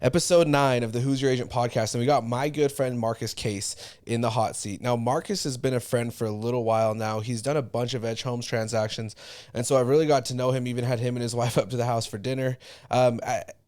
episode 9 of the Who's Your Agent podcast. And we got my good friend Marcus Case in the hot seat. Now, Marcus has been a friend for a little while now. He's done a bunch of Edge Homes transactions. And so I really got to know him, even had him and his wife up to the house for dinner.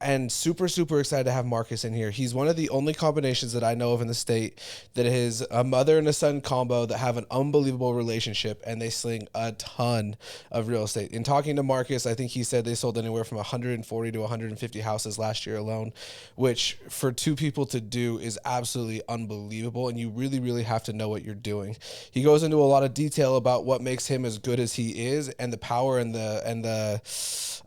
And super excited to have Marcus in here. He's one of the only combinations that I know of in the state that is a mother and a son combo that have an unbelievable relationship, and they sling a ton of real estate. In talking to Marcus, I think he said they sold anywhere from 140 to 150 houses last year alone, which for two people to do is absolutely unbelievable, and you really have to know what you're doing. He goes into a lot of detail about what makes him as good as he is, and the power and the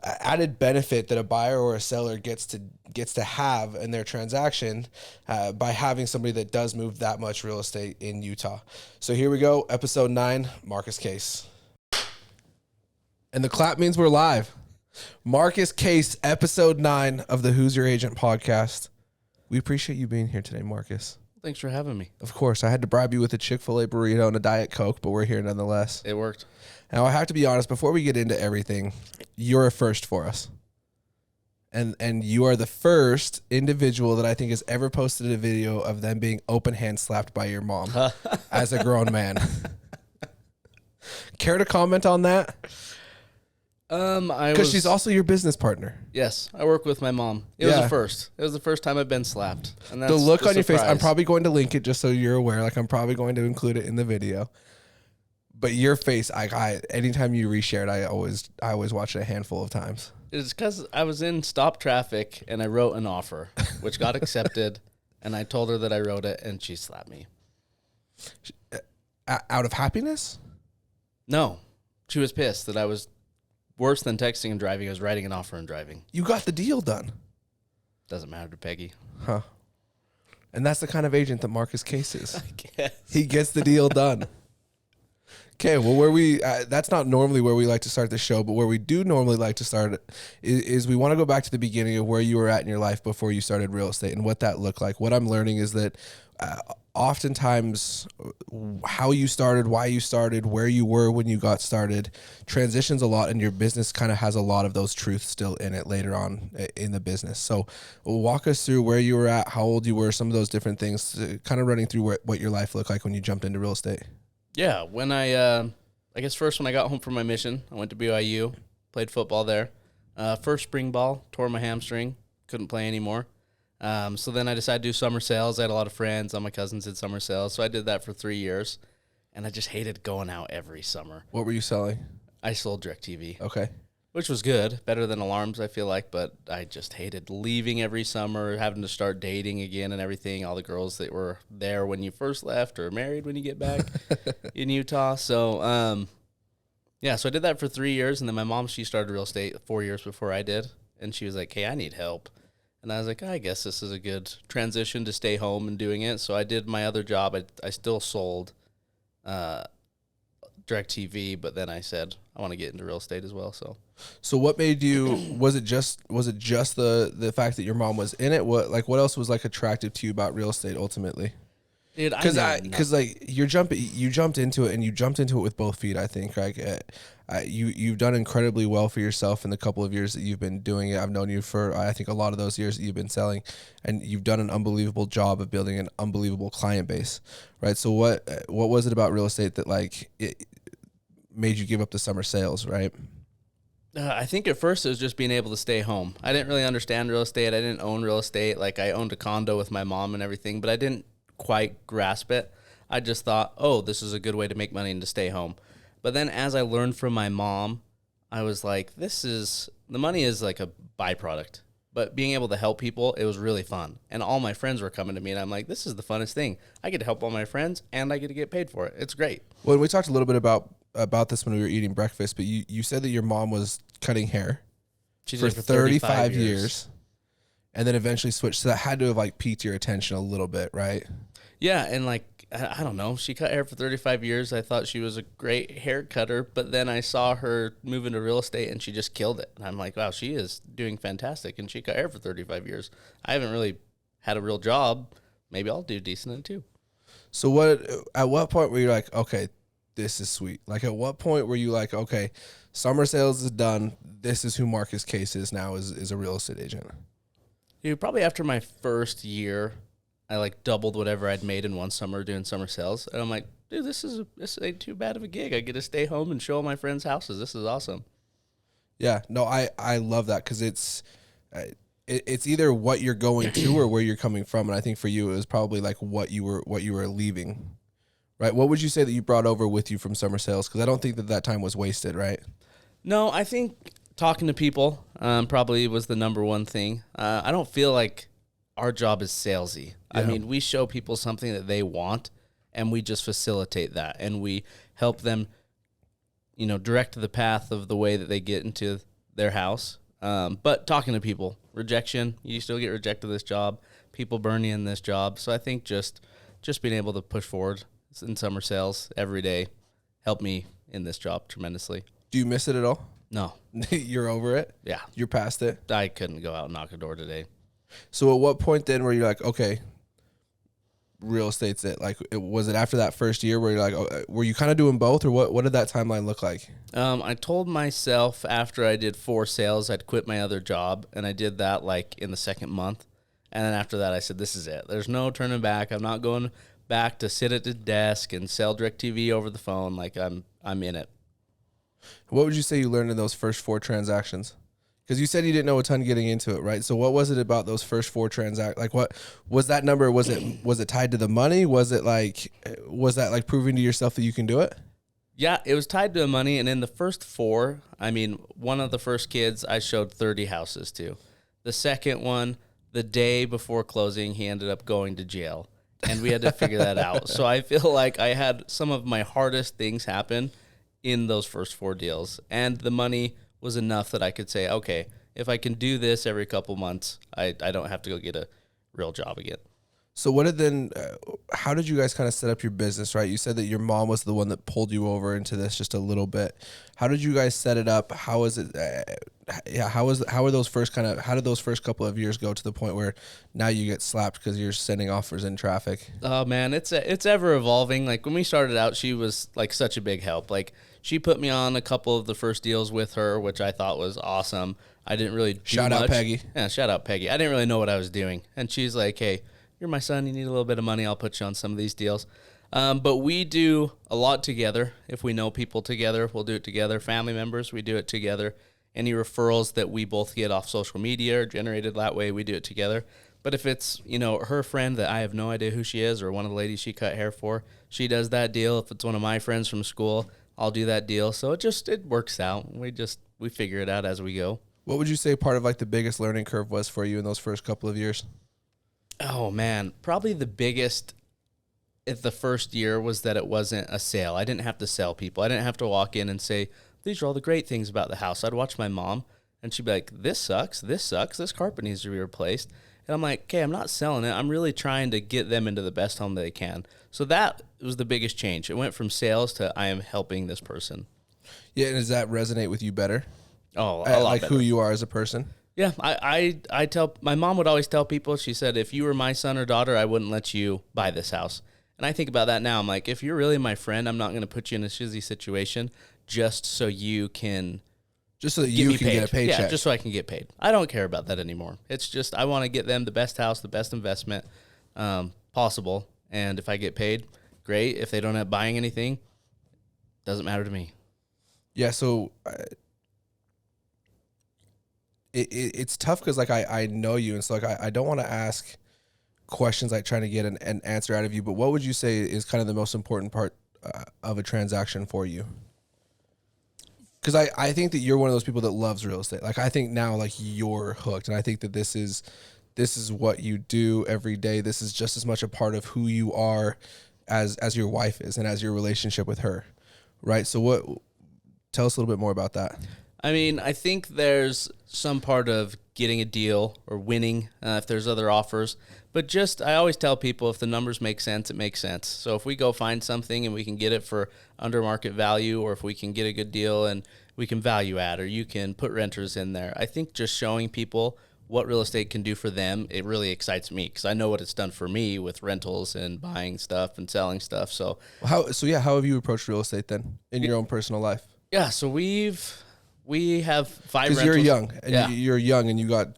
added benefit that a buyer or a seller gets to have in their transaction by having somebody that does move that much real estate in Utah. So here we go, episode 9, Marcus Case. And the clap means we're live. Marcus Case, episode 9 of the Who's Your Agent podcast. We appreciate you being here today, Marcus. Thanks for having me. Of course, I had to bribe you with a Chick-fil-A burrito and a Diet Coke, but we're here nonetheless. It worked. Now, I have to be honest, before we get into everything, you're a first for us. And you are the first individual that I think has ever posted a video of them being open hand slapped by your mom as a grown man. Care to comment on that? Because she's also your business partner. Yes, I work with my mom. It was the first. It was the first time I've been slapped. And that's the look the on your face, surprise. I'm probably going to link it just so you're aware. Like, I'm probably going to include it in the video. But your face, anytime you reshare it, I always watch it a handful of times. It's because I was in stop traffic and I wrote an offer, which got accepted, and I told her that I wrote it, and she slapped me. Out of happiness? No, she was pissed that I was worse than texting and driving. I was writing an offer and driving. You got the deal done. Doesn't matter to Peggy. Huh. And that's the kind of agent that Marcus Case is. I guess. He gets the deal done. Okay, well, that's not normally where we like to start the show, but where we do normally like to start it is we want to go back to the beginning of where you were at in your life before you started real estate and what that looked like. What I'm learning is that oftentimes how you started, why you started, where you were when you got started transitions a lot, and your business kind of has a lot of those truths still in it later on in the business. So walk us through where you were at, how old you were, some of those different things, kind of running through what your life looked like when you jumped into real estate. Yeah, when I guess first when I got home from my mission, I went to BYU, played football there. First spring ball, tore my hamstring, couldn't play anymore. So then I decided to do summer sales. I had a lot of friends. All my cousins did summer sales, so I did that for 3 years, and I just hated going out every summer. What were you selling? I sold DirecTV. Okay. Which was good, better than alarms, I feel like, but I just hated leaving every summer, having to start dating again and everything. All the girls that were there when you first left or married when you get back in Utah. So, so I did that for 3 years, and then my mom, she started real estate 4 years before I did, and she was like, hey, I need help. And I was like, I guess this is a good transition to stay home and doing it. So I did my other job. I still sold DirecTV, but then I said I want to get into real estate as well. So what made you? Was it just the fact that your mom was in it? What else was like attractive to you about real estate ultimately? Dude, Because like you jumped into it, and you jumped into it with both feet. I think you've done incredibly well for yourself in the couple of years that you've been doing it. I've known you for I think a lot of those years that you've been selling, and you've done an unbelievable job of building an unbelievable client base, right? So what was it about real estate that like it made you give up the summer sales, right? I think at first it was just being able to stay home. I didn't really understand real estate. I didn't own real estate. Like, I owned a condo with my mom and everything, but I didn't quite grasp it. I just thought, oh, this is a good way to make money and to stay home. But then as I learned from my mom, I was like, the money is like a byproduct. But being able to help people, it was really fun. And all my friends were coming to me, and I'm like, this is the funnest thing. I get to help all my friends, and I get to get paid for it. It's great. Well, we talked a little bit about this when we were eating breakfast, but you said that your mom was cutting hair for 35 years and then eventually switched. So that had to have like piqued your attention a little bit, right? Yeah, and like, I don't know, she cut hair for 35 years. I thought she was a great hair cutter, but then I saw her move into real estate and she just killed it. And I'm like, wow, she is doing fantastic. And she cut hair for 35 years. I haven't really had a real job. Maybe I'll do decent in it too. So at what point were you like, okay, this is sweet? Like, at what point were you like, okay, summer sales is done. This is who Marcus Case is now, is a real estate agent? Dude, probably after my first year, I like doubled whatever I'd made in one summer doing summer sales. And I'm like, dude, this ain't too bad of a gig. I get to stay home and show all my friends' houses. This is awesome. Yeah, no, I love that because it's either what you're going to or where you're coming from, and I think for you it was probably like what you were leaving, right? What would you say that you brought over with you from summer sales? Because I don't think that time was wasted, right? No, I think talking to people probably was the number one thing. I don't feel like our job is salesy. Yeah. I mean, we show people something that they want, and we just facilitate that, and we help them, direct the path of the way that they get into their house. But talking to people, rejection, you still get rejected this job. People burn you in this job. So I think just being able to push forward in summer sales every day helped me in this job tremendously. Do you miss it at all? No. You're over it? Yeah. You're past it? I couldn't go out and knock a door today. So at what point then were you like, okay, real estate's it? Like, was it after that first year where you're like, oh, were you kind of doing both, or what did that timeline look like? I told myself after I did 4 sales, I'd quit my other job, and I did that like in the second month. And then after that, I said, this is it. There's no turning back. I'm not going back to sit at the desk and sell DirecTV over the phone. Like I'm in it. What would you say you learned in those first 4 transactions? Because you said you didn't know a ton getting into it, right? So what was it about those first 4 transactions? Like, what was that number? Was it tied to the money? Was that like proving to yourself that you can do it? Yeah, it was tied to the money. And in the first 4, I mean, one of the first kids I showed 30 houses to. The second one, the day before closing, he ended up going to jail. And we had to figure that out. So I feel like I had some of my hardest things happen in those first 4 deals. And the money was enough that I could say, okay, if I can do this every couple months, I don't have to go get a real job again. So how did you guys kind of set up your business, right? You said that your mom was the one that pulled you over into this just a little bit. How did you guys set it up? How is it? How did those first couple of years go to the point where now you get slapped because you're sending offers in traffic? Oh man, it's ever evolving. Like when we started out, she was like such a big help. Like she put me on a couple of the first deals with her, which I thought was awesome. I didn't really do Shout out much. Peggy. Yeah, shout out Peggy. I didn't really know what I was doing, and she's like, "Hey, you're my son. You need a little bit of money. I'll put you on some of these deals." But we do a lot together. If we know people together, we'll do it together. Family members, we do it together. Any referrals that we both get off social media or generated that way, we do it together. But if it's, her friend that I have no idea who she is, or one of the ladies she cut hair for, she does that deal. If it's one of my friends from school, I'll do that deal. So it works out. We figure it out as we go. What would you say part of like the biggest learning curve was for you in those first couple of years? Oh man, probably the biggest the first year was that it wasn't a sale. I didn't have to sell people. I didn't have to walk in and say, these are all the great things about the house. I'd watch my mom and she'd be like, this sucks, this carpet needs to be replaced. And I'm like, okay, I'm not selling it. I'm really trying to get them into the best home that they can. So that was the biggest change. It went from sales to I am helping this person. Yeah, and does that resonate with you better? Oh, a lot like better. Who you are as a person? Yeah, I tell, my mom would always tell people, she said, if you were my son or daughter, I wouldn't let you buy this house. And I think about that now. I'm like, if you're really my friend, I'm not going to put you in a shizzy situation just so you can Just so that you can get a paycheck. Yeah, just so I can get paid. I don't care about that anymore. It's just I want to get them the best house, the best investment possible. And if I get paid, great. If they don't end up buying anything, doesn't matter to me. Yeah, so it's tough because like I know you, and so like I don't want to ask questions like trying to get an answer out of you. But what would you say is kind of the most important part of a transaction for you? Because I think that you're one of those people that loves real estate. Like I think now like you're hooked, and I think that this is what you do every day. This is just as much a part of who you are as your wife is, and as your relationship with her, right? So tell us a little bit more about that. I mean, I think there's some part of getting a deal or winning if there's other offers. But just, I always tell people if the numbers make sense, it makes sense. So if we go find something and we can get it for under market value, or if we can get a good deal and we can value add, or you can put renters in there, I think just showing people what real estate can do for them, it really excites me because I know what it's done for me with rentals and buying stuff and selling stuff. So how have you approached real estate then in your own personal life? Yeah, so we have 5 rentals. Because you're young, and you're young, and you got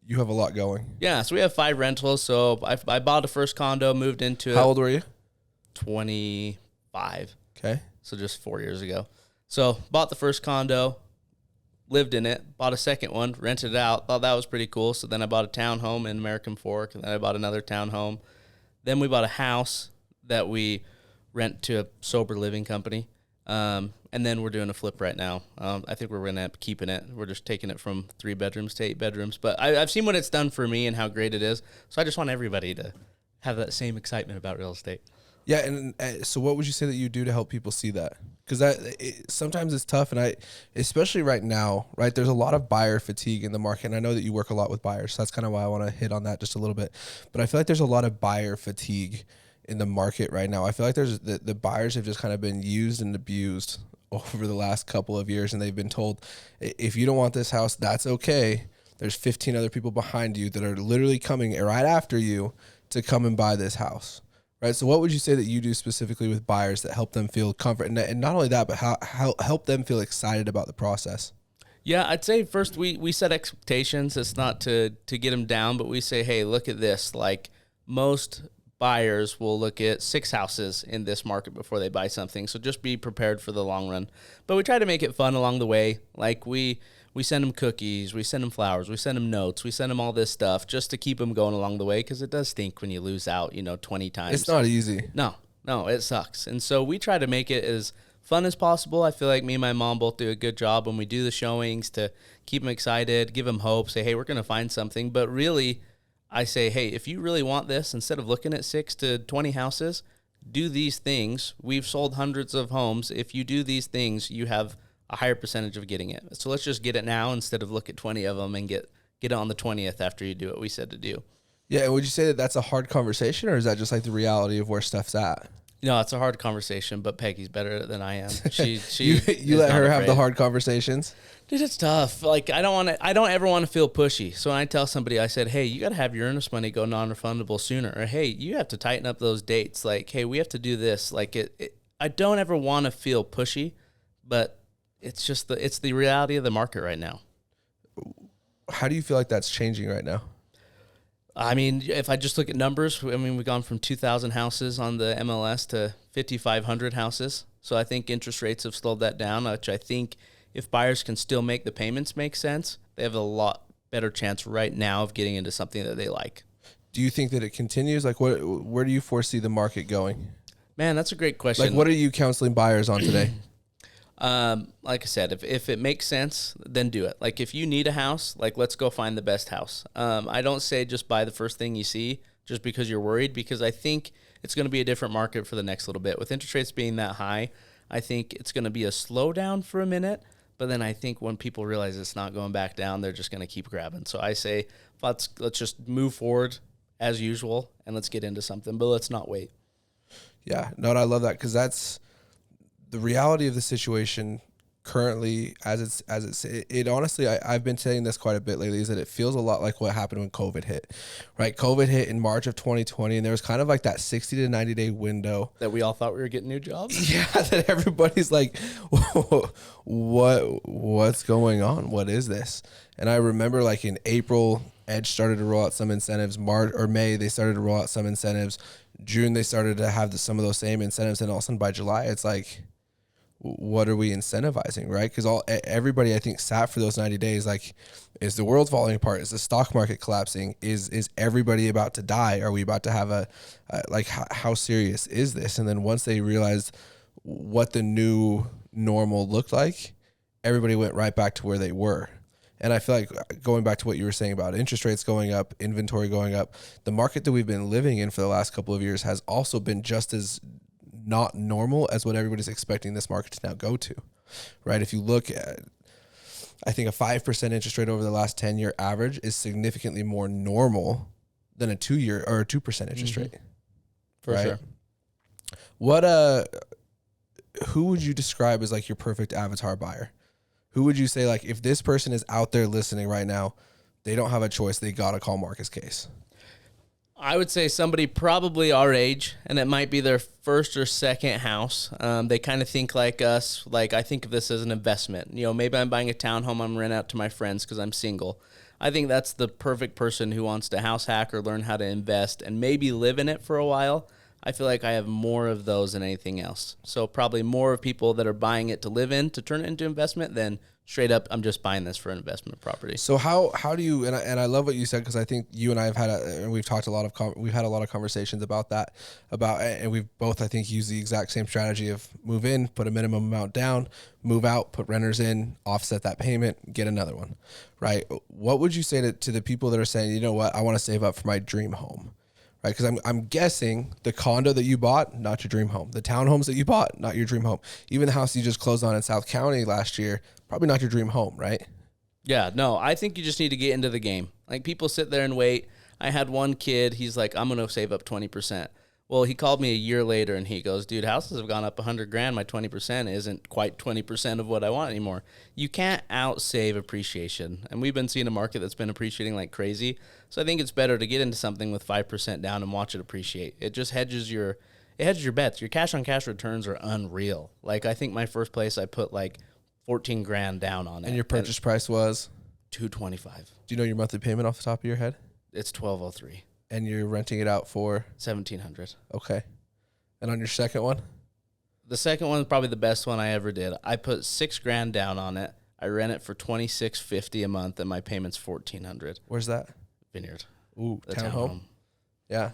You have a lot going. Yeah, so we have 5 rentals. So I bought a first condo, moved into it. How old were you? 25. Okay. So just 4 years ago. So bought the first condo, lived in it, bought a second one, rented it out, thought that was pretty cool. So then I bought a townhome in American Fork, and then I bought another townhome. Then we bought a house that we rent to a sober living company. And then we're doing a flip right now. I think we're going to end up keeping it. We're just taking it from 3 bedrooms to 8 bedrooms. But I've seen what it's done for me and how great it is. So I just want everybody to have that same excitement about real estate. Yeah, and so what would you say that you do to help people see that? Because sometimes it's tough, and especially right now, right? There's a lot of buyer fatigue in the market, and I know that you work a lot with buyers, so that's kind of why I want to hit on that just a little bit. But I feel like there's a lot of buyer fatigue in the market right now. I feel like there's the buyers have just kind of been used and abused over the last couple of years, and they've been told, if you don't want this house, that's okay. There's 15 other people behind you that are literally coming right after you to come and buy this house. Right. So what would you say that you do specifically with buyers that help them feel comfort, and not only that, but how help them feel excited about the process? Yeah, I'd say first we set expectations. It's not to get them down, but we say, hey, look at this. Like most buyers will look at 6 houses in this market before they buy something. So just be prepared for the long run. But we try to make it fun along the way. Like we send them cookies, we send them flowers, we send them notes, we send them all this stuff just to keep them going along the way, because it does stink when you lose out, 20 times. It's not easy. No, it sucks. And so we try to make it as fun as possible. I feel like me and my mom both do a good job when we do the showings to keep them excited, give them hope, say, hey, we're going to find something. But really, I say, hey, if you really want this, instead of looking at 6 to 20 houses, do these things. We've sold hundreds of homes. If you do these things, you have a higher percentage of getting it. So let's just get it now instead of look at 20 of them and get it on the 20th after you do what we said to do. Yeah. And would you say that that's a hard conversation, or is that just like the reality of where stuff's at? No, it's a hard conversation, but Peggy's better than I am. She you let her have the hard conversations? Dude, it's tough. Like I don't ever want to feel pushy. So when I tell somebody, I said, hey, you got to have your earnest money go non-refundable sooner. Or, hey, you have to tighten up those dates. Like, hey, we have to do this. Like I don't ever want to feel pushy, but it's just it's the reality of the market right now. How do you feel like that's changing right now? I mean, if I just look at numbers, we've gone from 2,000 houses on the MLS to 5,500 houses. So I think interest rates have slowed that down, which I think if buyers can still make the payments make sense, they have a lot better chance right now of getting into something that they like. Do you think that it continues? Like, where do you foresee the market going? Man, that's a great question. Like, what are you counseling buyers on today? Like I said, if it makes sense, then do it. Like if you need a house, like let's go find the best house. I don't say just buy the first thing you see just because you're worried, because I think it's going to be a different market for the next little bit. With interest rates being that high, I think it's going to be a slowdown for a minute, but then I think when people realize it's not going back down, they're just going to keep grabbing. So I say, let's just move forward as usual and let's get into something, but let's not wait. Yeah, no, and I love that, because that's the reality of the situation currently as it honestly, I've been saying this quite a bit lately, is that it feels a lot like what happened when COVID hit, right? COVID hit in March of 2020, and there was kind of like that 60 to 90 day window that we all thought we were getting new jobs. Yeah, that everybody's like, what's going on? What is this? And I remember like in April, Edge started to roll out some incentives. March or May, they started to roll out some incentives. June, they started to have some of those same incentives, and all of a sudden by July, it's like, what are we incentivizing, right? Because everybody, I think, sat for those 90 days. Like, is the world falling apart? Is the stock market collapsing? Is everybody about to die? Are we about to have how serious is this? And then once they realized what the new normal looked like, everybody went right back to where they were. And I feel like going back to what you were saying about interest rates going up, inventory going up, the market that we've been living in for the last couple of years has also been just as not normal as what everybody's expecting this market to now go to, right? If you look at, I think a 5% interest rate over the last 10-year average is significantly more normal than a 2-year or a 2% interest rate. For right? sure. What, who would you describe as like your perfect avatar buyer? Who would you say, like, if this person is out there listening right now, they don't have a choice, they got to call Marcus Case? I would say somebody probably our age, and it might be their first or second house. They kind of think like us. Like, I think of this as an investment. Maybe I'm buying a townhome I'm renting out to my friends because I'm single. I think that's the perfect person who wants to house hack or learn how to invest and maybe live in it for a while. I feel like I have more of those than anything else. So probably more of people that are buying it to live in, to turn it into investment, than straight up, I'm just buying this for an investment property. So how do you, and I love what you said, because I think you and I have had and we've talked we've had a lot of conversations about that, and we've both, I think, used the exact same strategy of move in, put a minimum amount down, move out, put renters in, offset that payment, get another one, right? What would you say to the people that are saying, you know what, I want to save up for my dream home? Right, because I'm guessing the condo that you bought, not your dream home. The townhomes that you bought, not your dream home. Even the house you just closed on in South County last year, probably not your dream home, right? Yeah, no, I think you just need to get into the game. Like, people sit there and wait. I had one kid, he's like, I'm going to save up 20%. Well, he called me a year later and he goes, dude, houses have gone up $100,000. My 20% isn't quite 20% of what I want anymore. You can't outsave appreciation. And we've been seeing a market that's been appreciating like crazy. So I think it's better to get into something with 5% down and watch it appreciate. It just hedges your bets. Your cash on cash returns are unreal. Like, I think my first place I put like $14,000 down on it. And your purchase price was $225. Do you know your monthly payment off the top of your head? It's $1,203. And you're renting it out for $1,700. Okay. And on your second one? The second one is probably the best one I ever did. I put $6,000 down on it. I rent it for $2,650 a month, and my payment's $1,400. Where's that? Vineyard. Ooh, The townhome. Yeah.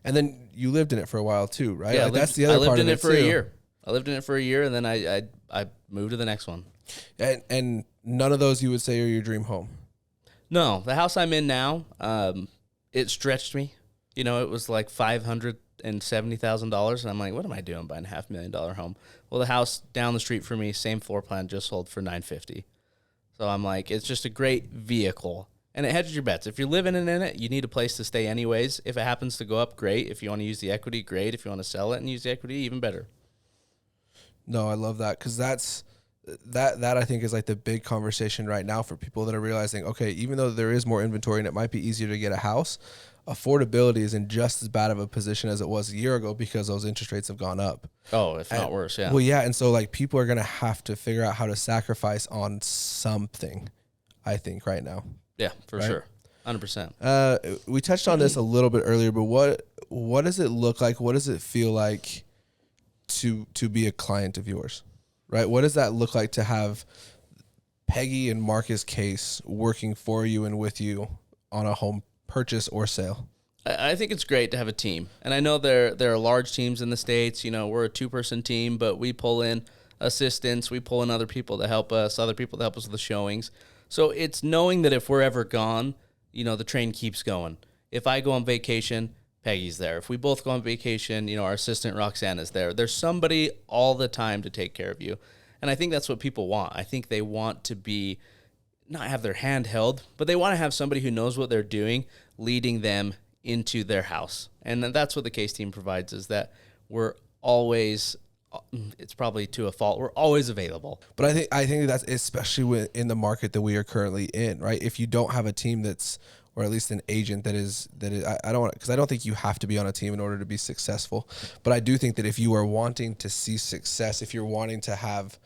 And then you lived in it for a while too, right? Yeah, like that's the other part of it too. I lived in it for a year. I lived in it for a year, and then I moved to the next one. And none of those you would say are your dream home. No, the house I'm in now, it stretched me. You know, it was like $570,000, and I'm like, what am I doing buying a $500,000 home? Well, the house down the street for me, same floor plan, just sold for $950,000. So I'm like, it's just a great vehicle, and it hedges your bets. If you're living in it, you need a place to stay anyways. If it happens to go up, great. If you want to use the equity, great. If you want to sell it and use the equity, even better. No, I love that, because that I think is like the big conversation right now for people that are realizing, okay, even though there is more inventory and it might be easier to get a house, affordability is in just as bad of a position as it was a year ago because those interest rates have gone up. Oh, if not worse, yeah. Well, yeah, and so like people are going to have to figure out how to sacrifice on something, I think, right now. Yeah, for sure. 100%. We touched on this a little bit earlier, but what does it look like? What does it feel like to be a client of yours? Right? What does that look like to have Peggy and Marcus Case working for you and with you on a home purchase or sale? I think it's great to have a team. And I know there are large teams in the States. You know, we're a 2-person team, but we pull in assistants. We pull in other people to help us with the showings. So it's knowing that if we're ever gone, you know, the train keeps going. If I go on vacation, Peggy's there. If we both go on vacation, you know, our assistant Roxanne is there. There's somebody all the time to take care of you. And I think that's what people want. I think they want to be, not have their hand held, but they want to have somebody who knows what they're doing, leading them into their house. And that's what the Case team provides, is that we're always, it's probably to a fault, we're always available. But I think that's especially in the market that we are currently in, right? If you don't have a team that's, or at least an agent that is I don't want, because I don't think you have to be on a team in order to be successful. But I do think that if you are wanting to see success, if you're wanting to have,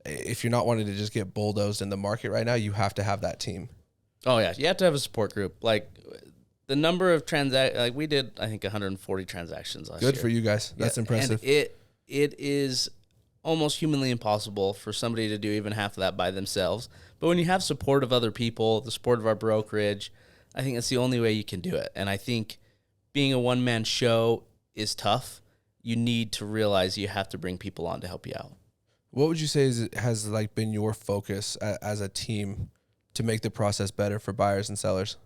if you're not wanting to just get bulldozed in the market right now, you have to have that team. Oh yeah, you have to have a support group. Like the number of like we did, I think 140 transactions last year. Good for you guys. That's impressive. And it is almost humanly impossible for somebody to do even half of that by themselves. But when you have support of other people, the support of our brokerage, I think that's the only way you can do it. And I think being a one-man show is tough. You need to realize you have to bring people on to help you out. What would you say has like been your focus as a team to make the process better for buyers and sellers?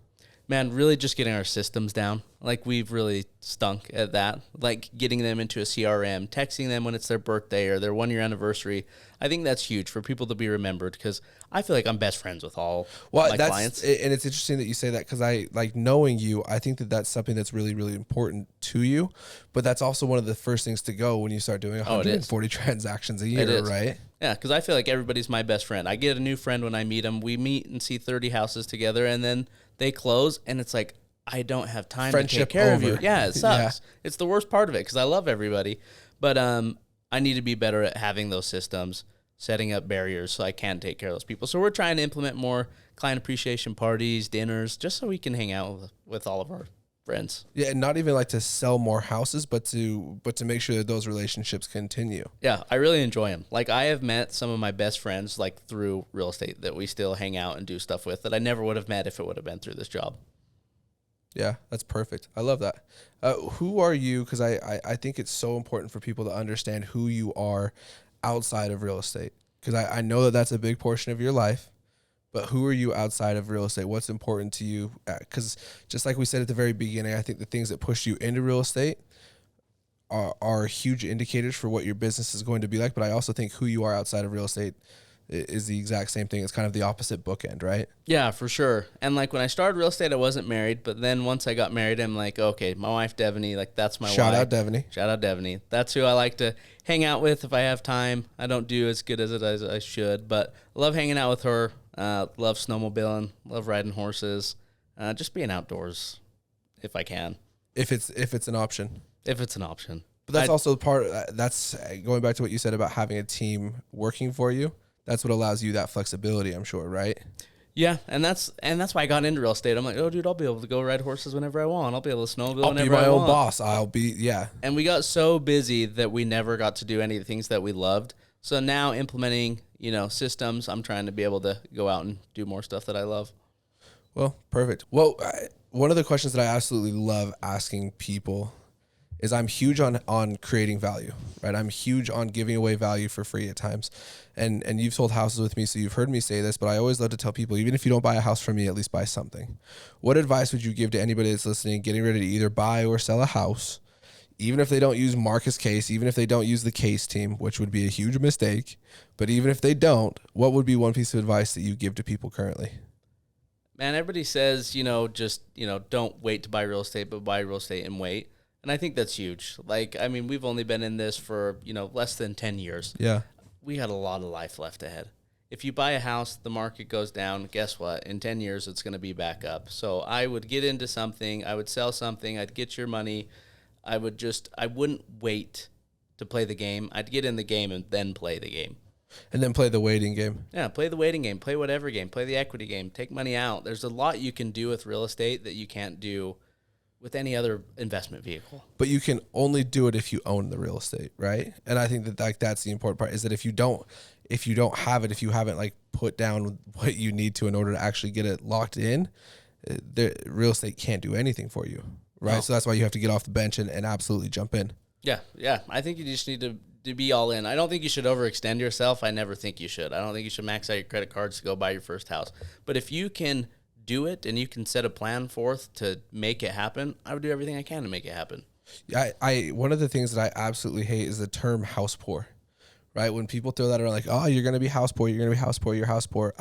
Man, really just getting our systems down. Like, we've really stunk at that. Like, getting them into a CRM, texting them when it's their birthday or their 1-year anniversary. I think that's huge for people to be remembered, because I feel like I'm best friends with all my clients. And it's interesting that you say that, because I, like, knowing you, I think that that's something that's really, really important to you. But that's also one of the first things to go when you start doing 140 transactions a year, right? Yeah, because I feel like everybody's my best friend. I get a new friend when I meet them. We meet and see 30 houses together, and then they close, and it's like, I don't have time to take care of you. Yeah, it sucks. Yeah. It's the worst part of it, because I love everybody. But I need to be better at having those systems setting up barriers so I can take care of those people. So we're trying to implement more client appreciation parties, dinners, just so we can hang out with all of our friends. Yeah, and not even like to sell more houses, but to make sure that those relationships continue. Yeah, I really enjoy them. Like, I have met some of my best friends like through real estate that we still hang out and do stuff with that I never would have met if it would have been through this job. Yeah, that's perfect. I love that. Who are you? Because I think it's so important for people to understand who you are outside of real estate. Because I know that that's a big portion of your life. But who are you outside of real estate? What's important to you? Because just like we said at the very beginning, I think the things that push you into real estate are huge indicators for what your business is going to be like. But I also think who you are outside of real estate is the exact same thing. It's kind of the opposite bookend, right? Yeah, for sure. And like when I started real estate, I wasn't married. But then once I got married, I'm like, okay, my wife, Devaney, like that's my wife. Shout out Devaney. Shout out Devaney. That's who I like to hang out with if I have time. I don't do as good as I should, but I love hanging out with her. Love snowmobiling, love riding horses, just being outdoors if I can. If it's an option. If it's an option. But that's also part that's going back to what you said about having a team working for you. That's what allows you that flexibility, I'm sure, right? Yeah, and that's why I got into real estate. I'm like, oh, dude, I'll be able to go ride horses whenever I want. I'll be able to snowmobile whenever I want. I'll be my own boss. Yeah. And we got so busy that we never got to do any of the things that we loved. So now implementing, systems, I'm trying to be able to go out and do more stuff that I love. Well, perfect. Well, one of the questions that I absolutely love asking people is I'm huge on creating value, right? I'm huge on giving away value for free at times. And you've sold houses with me, so you've heard me say this, but I always love to tell people, even if you don't buy a house from me, at least buy something. What advice would you give to anybody that's listening, getting ready to either buy or sell a house, even if they don't use Marcus Case, even if they don't use the Case team, which would be a huge mistake, but even if they don't, what would be one piece of advice that you give to people currently? Man, everybody says, don't wait to buy real estate, but buy real estate and wait. And I think that's huge. Like, I mean, we've only been in this for, less than 10 years. Yeah. We got a lot of life left ahead. If you buy a house, the market goes down, guess what? In 10 years, it's going to be back up. So I would get into something. I would sell something. I'd get your money. I wouldn't wait to play the game. I'd get in the game and then play the game. And then play the waiting game. Yeah, play the waiting game. Play whatever game. Play the equity game. Take money out. There's a lot you can do with real estate that you can't do with any other investment vehicle. But you can only do it if you own the real estate, right? And I think that that's the important part, is that if you don't have it, if you haven't put down what you need to in order to actually get it locked in, the real estate can't do anything for you, right? No. So that's why you have to get off the bench and absolutely jump in. Yeah. I think you just need to be all in. I don't think you should overextend yourself. I never think you should. I don't think you should max out your credit cards to go buy your first house. But if you can do it and you can set a plan forth to make it happen, I would do everything I can to make it happen. I one of the things that I absolutely hate is the term house poor, right? When people throw that around like, oh, you're going to be house poor, you're poor.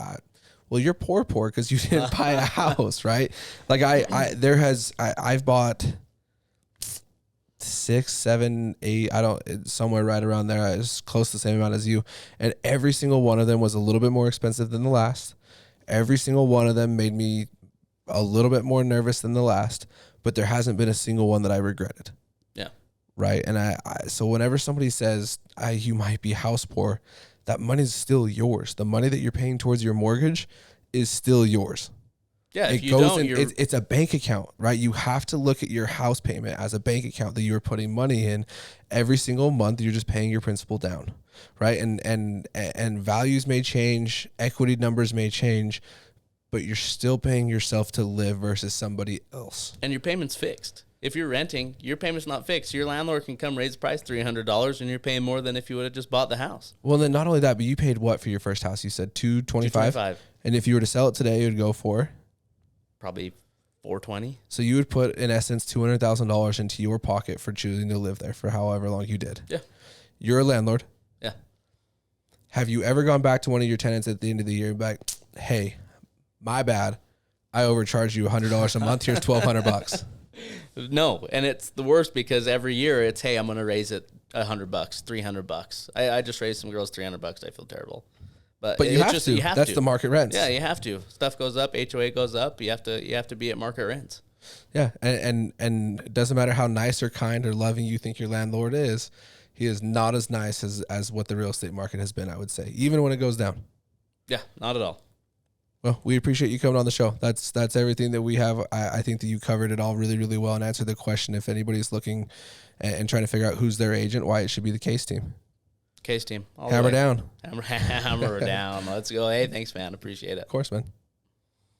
Well, you're poor because you didn't buy a house, right? Like I've bought 6, 7, 8, somewhere right around there. It's close to the same amount as you. And every single one of them was a little bit more expensive than the last. Every single one of them made me a little bit more nervous than the last, but there hasn't been a single one that I regretted. Yeah. Right. And so whenever somebody says you might be house poor, that money's still yours. The money that you're paying towards your mortgage is still yours. Yeah. It's a bank account, right? You have to look at your house payment as a bank account that you're putting money in every single month. You're just paying your principal down. Right. And values may change, equity numbers may change, but you're still paying yourself to live versus somebody else. And your payment's fixed. If you're renting, your payment's not fixed. Your landlord can come raise the price $300 and you're paying more than if you would have just bought the house. Well, then not only that, but you paid what for your first house? You said $225. And if you were to sell it today, it would go for probably $420. So you would put in essence $200,000 into your pocket for choosing to live there for however long you did. Yeah. You're a landlord. Yeah. Have you ever gone back to one of your tenants at the end of the year and be like, hey, my bad, I overcharged you $100 a month. Here's $1,200. No, and it's the worst because every year it's, hey, I'm going to raise it $100, $300. I just raised some girls $300. I feel terrible, but you have to. That's the market rents. Yeah, you have to. Stuff goes up, HOA goes up. You have to be at market rents. Yeah, and it doesn't matter how nice or kind or loving you think your landlord is. he is not as nice as what the real estate market has been, I would say, even when it goes down. Yeah, not at all. Well, we appreciate you coming on the show. That's everything that we have. I think that you covered it all really, really well and answered the question. If anybody's looking and trying to figure out who's their agent, why it should be the Case team. Case team. Hammer down. Hammer down. Let's go. Hey, thanks, man. Appreciate it. Of course, man.